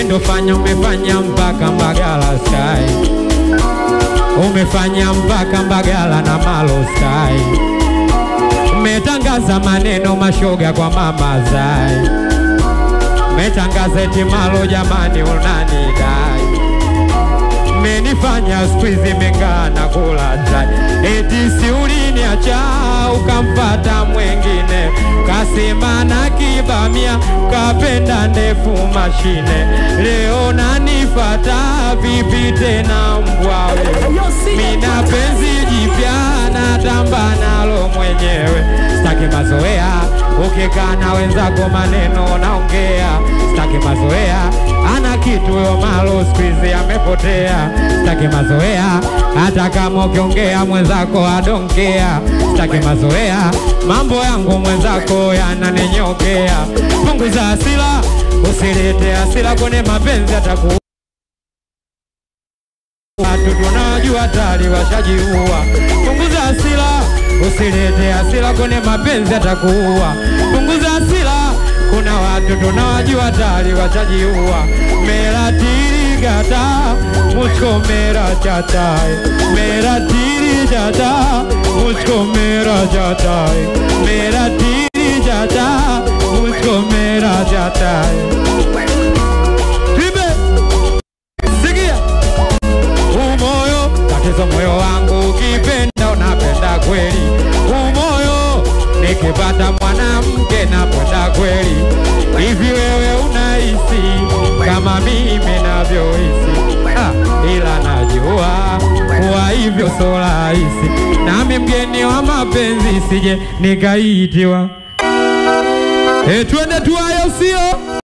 Wendo fanya umefanya mpaka Mbagala Sky, umefanya mpaka Mbagala na Malo Sky. Umetangaza maneno mashoga kwa mama Zai, umetangaza eti Malo jamani unanidai. Umenifanya squeeze mengana kula chai, eti si uliniacha ukampata mwengine, kasema na kibamia kapenda ndefu mashine. Leo nanifata vipi tena mbwawe, mina penzi jipya natamba nalo mwenyewe. Sitaki mazoea, ukikana wenzako maneno naongea. Sitaki mazoea, ana kitu yo Malo squeeze amepotea. Sitaki mazoea, hata kama ukiongea mwenzako adonkea. Sitaki mazoea, mambo yangu mwenzako yananinyokea. Punguza hasira, usilete hasira kwenye mapenzi ataku. Watu tunajua tayari washajiua. Punguza hasira, usilete hasira kwenye mapenzi atakuua. Punguza hasira, kuna watu tunajua tayari washajiua. Mera tiri gata, musko mera chatai. Mera tiri jata, musko mera chatai. Mera tiri jata, musko mera chatai. Moyo wangu ukipenda unapenda kweli. Umoyo nikipata mwanamke napenda kweli. Hivi wewe unahisi kama mimi navyohisi? Ila najua kuwa hivyo so rahisi. Nami mgeni wa mapenzi sije nikaitiwa. Twende tuayo sio?